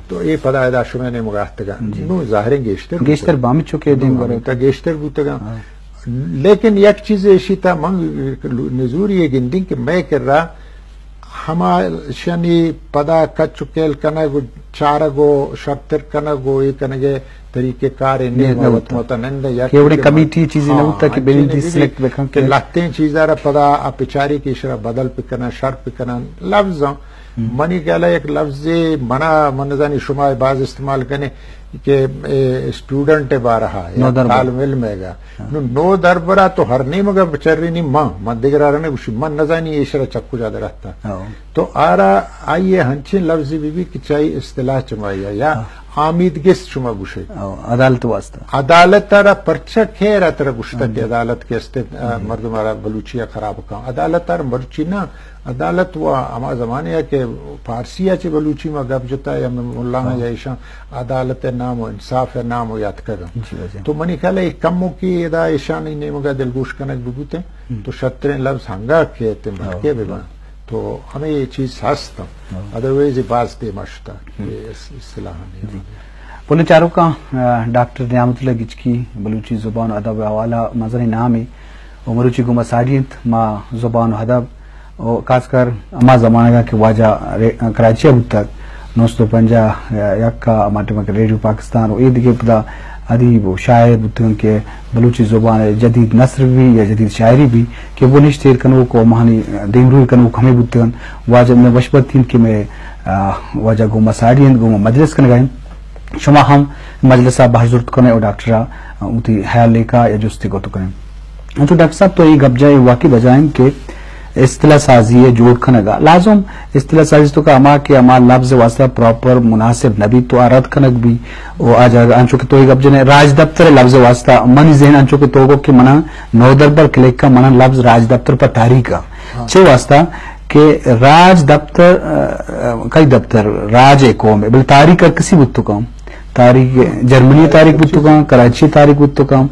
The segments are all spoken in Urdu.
تو یہ پدا ادا شما نے مگاہتگا نو ظاہریں گیشتر بامی چکے دیں گرے تا گیشتر بوتگا لیکن یک چیز ایشی تا من نزوری یہ گندیں کہ میں کر رہا ہما شنی پدا کچکیل کنگو چارگو شرطر کنگو یہ کنگے طریقے کار نیمت متنند یا کہ انہیں کمیٹی چیزیں نہ ہوتا کہ بیلنٹی سلیکٹ بکھن کہ لگتے ہیں چیزیں پدا پچاری کی شرح بدل پکنا شرط پکنا لفظ منی کہلا ایک لفظ منا منظانی شما باز استعمال کرنے کہ اسٹوڈنٹ بارہا یا طالب علم ہے گا نو دربرا تو ہر نہیں مگا بچاری نہیں من دیگر آرہنے گوشی من نظانی یہ شرح چکو جادہ رہتا تو آرہ آئیے ہنچین لفظی بھی کچائی اصطلاح چمائی یا آمیدگست شما گوشے عدالت واسطہ عدالت تارا پرچہ خیر تارا گوشتا کہ عدالت کے استے مردم آرہ بلوچیہ خراب کھاؤں عدالت تارا مرچی نا عدالت وہ اما زمانے ہے کہ فارسیہ چے بلوچی میں گب جتا ہے یا مولانا یا ایشان عدالت نام و انصاف نام و یاد کریں تو منی خیال ہے کموں کی ادا ایشان ہی نہیں مگا دلگوش کنک ببوتے تو شطریں لفظ ہنگا کہتے بھٹکے ببا تو ہمیں یہ چیز ہستا ادرویز باز دے مشتا اصطلاح نہیں بولے چاروں کا ڈاکٹر نعمت اللہ گچکی بلوچی زبان و ادب حوالہ مظہر نام ہے مروچی گمہ ساڑیت ما زبان و ادب اور خاص کر اما زمانہ کا کہ واجہ کراچی اب تک 950 یکا ماٹے میں ریڈیو پاکستان اور عید کے پدا ادیب و شاعر بتوں کے بلوچی زبان جدید نثر بھی یا جدید شاعری بھی کہ وہ نشتیر کنو کو مہانی دیمروی کنو ہمیں بتوں واجہ میں وشبتین کہ میں واجہ گوما ساڑین گوما مجلس کن گئے شما ہم مجلسہ بحضرت کنے اور ڈاکٹرہ اُتی حیال لے کا یا جستے کو تو کریں تو ڈاکٹر صاحب تو یہ گب جائے واقعی بجائیں کہ اصطلاح سازی ہے جوڑ کھنگا لازم اصطلاح سازی تو کا اما کہ اما لفظ واسطہ پراپر مناسب نبی تو آرد کھنگ بھی او آج انچو کہ تو ایک اب جنے راج دفتر لفظ واسطہ منی ذہن انچو کہ تو کہ منا نو دربر کلک کا منا لفظ راج دفتر پر تاریخ کا چھے واسطہ کہ راج دفتر کئی دفتر راج قوم ہے بل تاریخ کر کسی بتو کام تاریخ جرمنی تاریخ بتو کام کراچی تاریخ بتو کام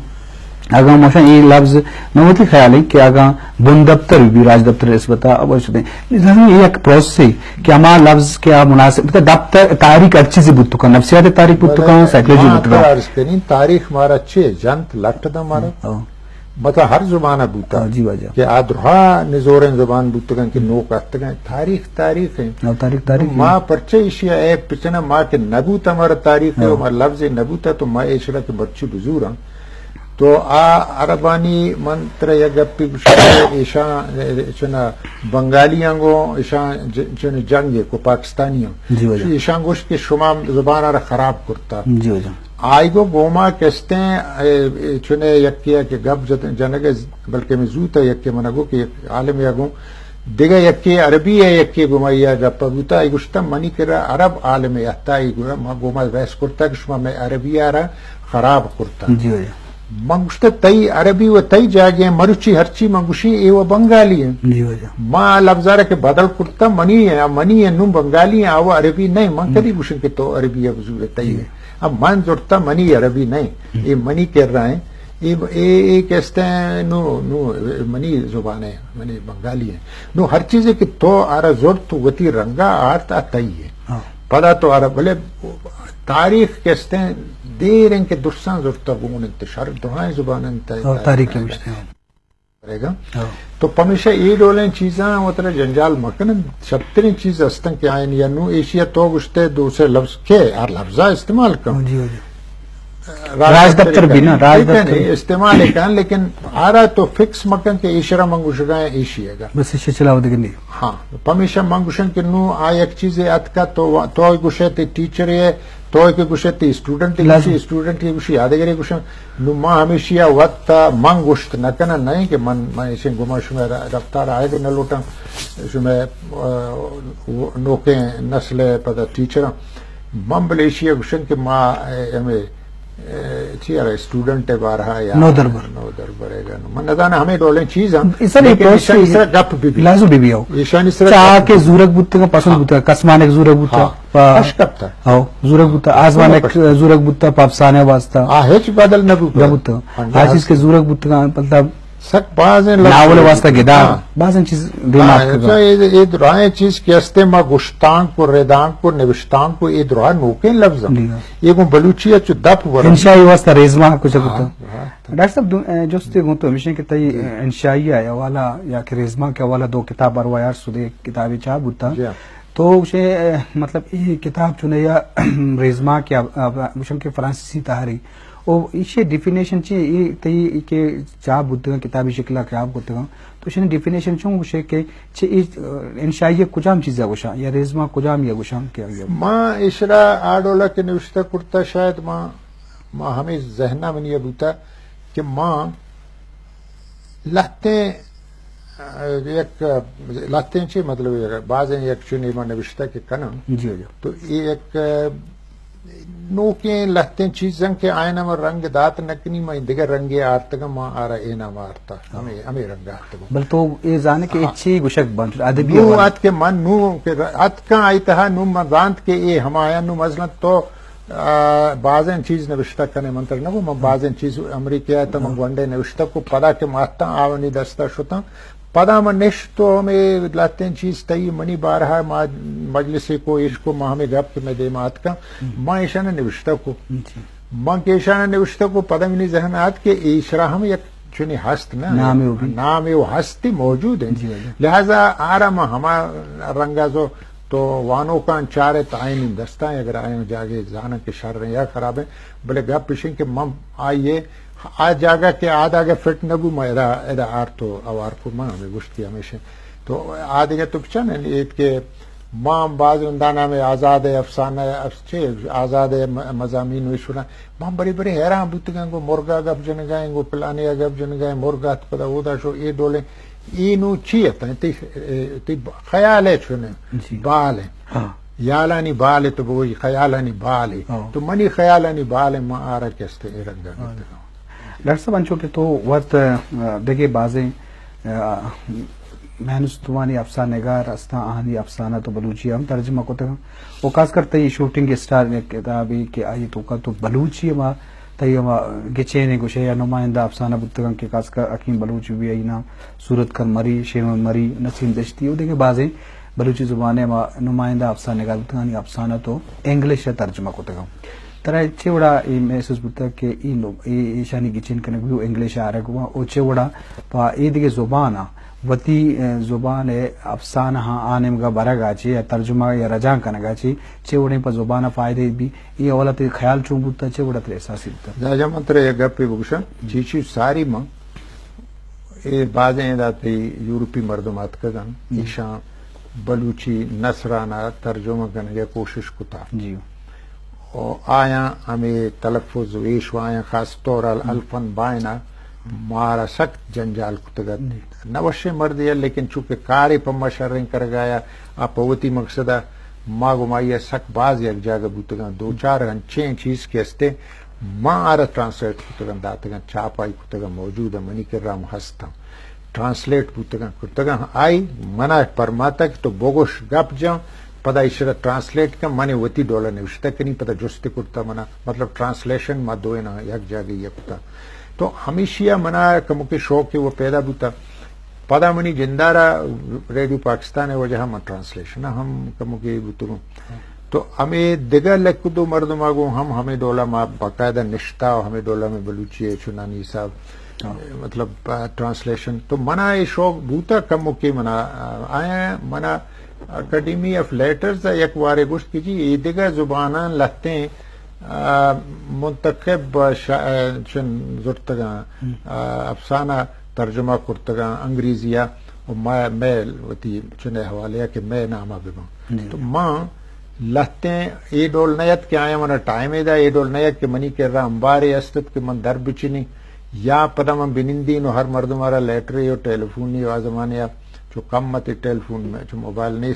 اگاں موشا یہ لفظ میں ہوتی خیال ہے کہ اگاں بن دفتر بھی راج دفتر اس بتا اب ہوتے ہیں یہ ایک پروسیس ہے کہ ہما لفظ کیا مناسب دفتر تاریخ اچھی سے بتو کا نفسیات تاریخ بتو کا سائیکلوجی بتو کا تاریخ مارا چھے جنت لکھتا دا مارا مطلب ہر زبانہ بوتا جی وجہ کہ آدھرہا نزورین زبان بوتا گا کہ نوک آتا گا تاریخ ہے تاریخ ماں پرچے اشیاء اے پچنا ماں کے نبوتا مارا تاریخ ہے ماں لفظ نبوتا تو ماں ایشرا کے برچی بزورا تو عربانی منتر یا گپی ایشان چنا بنگالیاں گو ایشان چنا جنگ کو پاکستانیوں ایشان گوش کے شما زبان آرہ خراب کرتا آئی گو گوما کہستے ہیں چنے یکیا کہ گب جنگ بلکہ میں زوتا یکی منگو کہ عالم یا گو دیگا یکی عربی ہے یکی گوما یا گپا بوتا ای گوشتا منی کرا عرب عالم یاتا ای گوما ویس کرتا کہ شما میں عربی آرہ خراب کرتا منگوشتا تئی عربی و تئی جاگے مروچی ہرچی منگوشی اے و بنگالی ہیں ماں لفظارہ کے بدل کرتا منی ہے نو بنگالی ہیں آو عربی نہیں من کدی گوشن کہ تو عربی ابزور تئی ہے اب من جڑتا منی عربی نہیں یہ منی کر رہا ہے یہ کہتے ہیں نو منی زبان ہے منی بنگالی ہے نو ہر چیز ہے کہ تو آرہ زور تو وطی رنگا آرتا تئی ہے پدا تو آرہ بلے تاریخ کہتے ہیں دیر ان کے درسان زورتا گون انتشار دعائیں زبان انتشار تاریخ کے مجھتے ہیں رہے گا تو پمیشہ یہ ڈولیں چیزاں وطرہ جنجال مکنن شبترین چیز استن کے آئین یا نو ایشیا تو گشتے دوسرے لفظ کے ہر لفظہ استعمال کریں راج دفتر بھی نا راج دفتر استعمال ہے کہاں لیکن آرہ تو فکس مکن کے ایشرہ منگوشگایں ایشی ہے گا بس ایشی چلاو دیکھنی ہاں پمیشہ منگوشن کے نو آئی ایک چیز ہے اتکا تو گوشے تے ٹیچر ہے تو ایک گوشے تے اسٹوڈنٹ کی گوشی آدھے گرے گوشن نو ماں ہمیشہ وقت منگوشت نکنا نہیں کہ من ایسے گما شمیں رفتار آئے گا نلوٹا شمیں نوکیں نسل پتا ٹیچر ممبلیشیا گوشن کے ماں ہمیں چیارا اسٹوڈنٹ ہے بارہا یا نو دربر ہے گا من ندانا ہمیں ڈولیں چیز ہم اسر گپ بھی لازو بھی آو چاہ کے زورک بوتے کا پسند بوتا کسمان ایک زورک بوتا اشکب تھا زورک بوتا آزمان ایک زورک بوتا پاپسانے واسطہ آہیچ بدل نبوتا آج اس کے زورک بوتا کا مطلب سک بعضیں ناول واسطہ گدا بعضیں چیز دماغ یہ درائیں چیز کے استے ما گشتان کو ریدان کو نوشتان کو یہ درائیں نوکیں لفظ یہ کو بلوچیت چو دپ ورن انشائی واسطہ ریزما کچھ ہوتا ڈاکٹر صاحب جوستے گوں تو ہمیشہ کہ تئی انشائی ہے حوالہ یا کہ ریزما کے حوالہ دو کتاب اروایار سدے کتابی چاہ بوتا تو اسے مطلب یہ کتاب چنے یا ریزما کے مشن کے فرانسیسی تحری او اسے ڈیفینیشن چی یہ تی کہ چاہ بوتا کتابی شکلہ خراب ہوتا تو اسے ڈیفینیشن چوں اسے کہ انشائی کجام چیزیں گوشا یا ریزما کجام یا گوشا کیا گیا ماں اشرا آڈولا کے نوشتہ کرتا شاید ماں ہمیں ذہنہ میں یہ بوتا کہ ماں لہتے ایک لہتے چی مطلب بعضیں ایک چنی ماں نوشتہ کے کنم جی تو یہ ایک نوکیں لہتے چیزیں کے آئینہ میں رنگ دات نکنی میں دیگر رنگی آرتگا ماں آرہ اینا مارتا ہمیں رنگ آرتگا بل تو یہ جانے کہ اچھی گوشک بنت ادبی نو آت کے من نو کہ آت کا آئی تہا نو مزانت کے اے ہم آیا نو مثلا تو بعضیں چیز نوشتہ کنے منتر نگو میں بعضیں چیز امریکہ آتا میں گونڈے نوشتہ کو پدا کے ماتا آونی دستا شتا پدا میں نشت تو ہمیں لاتین چیز تئی منی بارہا مجلسی کو عشق کو ماں ہمیں گپ میں دے مات کا ماں ایشانہ نوشتہ کو ماں کے ایشانہ نوشتہ کو پدا منی ذہنات کے ایشرا ہم یک چنی ہست نا نام وہ ہستی موجود ہیں لہذا آرہ ماں ہما رنگا جو تو وانوں کا انچارے تعین دستا ہے اگر آئیں جاگے زانہ کے شر رہے یا خراب ہیں بلے گپ پیشیں کہ ماں آئیے آج جاگا کہ آدھ آگے فٹ نبو میں ایدہ آر تو اوار کو ماں ہمیں گشتی ہمیشہ تو آدھے تو پچھا نا ایک کہ ماں بعض اندانہ میں آزاد افسانہ آزاد مضامین ہوئی سنا ماں بڑی بڑی حیران بوتگاں گو مرگا گپ جن گائیں گو پلانیا گپ جن گائیں مرگا پدا اودا شو اے ڈولیں اینو چیتا ہے تی خیال ہے چھونے بال ہے یالانی بال ہے تو وہی خیالانی بال ہے تو منی خیالانی بال ہے ماں آرہ کیستے رنگا گتا ڈاکٹر صاحب انچو کہ تو وقت دیکھے بازیں محنس توانی افسانہ نگار استا آہنی افسانہ تو بلوچی ہم ترجمہ کو تک وہ خاص کر تی شوٹنگ اسٹار نے کتابی کہ آئی تو کا تو بلوچی ما تی ما گچینے گوشے یا نمائندہ افسانہ بتگن کے خاص کر حکیم بلوچی بھی اینا صورت کر مری شیرون مری نسیم دشتی وہ دیکھے بازیں بلوچی زبانے ما نمائندہ افسانہ نگار بتگانی افسانہ تو انگلش ترجمہ کو تک ترا چوڑا ای محسوس بوتا کہ ای شانی گچین کنے گو انگلش آ رہا گوا او چوڑا پا ای دیگه زبانا وتی زبان افسانہ ہاں آنے مگا برا گاچی یا ترجمہ یا رجان کنا گاچی چوڑے پا زبانہ فائدے بھی ای اولا تی خیال چون بوتا چوڑا تی احساسی بوتا جاجا منتر یا گپی بگشا چیچی ساری ماں ای بازیں دا تی یورپی مردمات کدن ایشان بلوچی نصرانہ ترجمہ کنے یا کوشش کتا جی آیا ہمیں تلفظ ویشو آیا خاص طور الفن بائنا مارا سخت جنجال کتگت نوشے مردی ہے لیکن چونکہ کاری پا مشرین کر گایا آپ وطی مقصدہ ماں گمائی سخت باز یک جاگہ بوتگا دو چار چین چیز کے استے ماں آرہ ٹرانسلیٹ کتگا داتگا چاپائی کتگا موجود ہے منی کر رام ہستا ٹرانسلیٹ بوتگا کتگا آئی منع پرماتا کہ تو بوگوش گپ جاؤں پدا اشارہ ٹرانسلیٹ کا مانے وتی ڈالر نوشتہ کنی پدا جستے کرتا منا مطلب ٹرانسلیشن ما دوئے نا یک جاگہ یہ کتا تو ہمیشہ منا کمکی شوق کے وہ پیدا بوتا پدا منی جندارہ ریڈیو پاکستان ہے وجہ ہم ٹرانسلیشن ہم کمکی بوتگوں تو ہمیں دیگر لکدو مردم آگو ہمیں ڈولا ما باقاعدہ نشتا ہمیں ڈولا میں بلوچی ہے چنانی صاحب مطلب ٹرانسلیشن تو منا یہ شوق بوتا کمکی منا آیا منا اکیڈمی آف لیٹرز یک وارے گوشت کی جی یہ دیگر زبانان لہتے ہیں منتخب چن زرتگا افسانہ ترجمہ کرتگا انگریزیہ میں وتی چنے حوالے کہ میں نامہ بما تو ماں لہتے ہیں یہ ڈول نیت کے آیا منا ٹائم دا یہ ڈول نیت کے منی کر رہا امبارے استد کے من در بچنی یا پدا من بنندین ہر مردم آرہ لیٹری اور ٹیلیفونی و آزمانی جو کم مت ٹیلیفون میں جو موبائل نہیں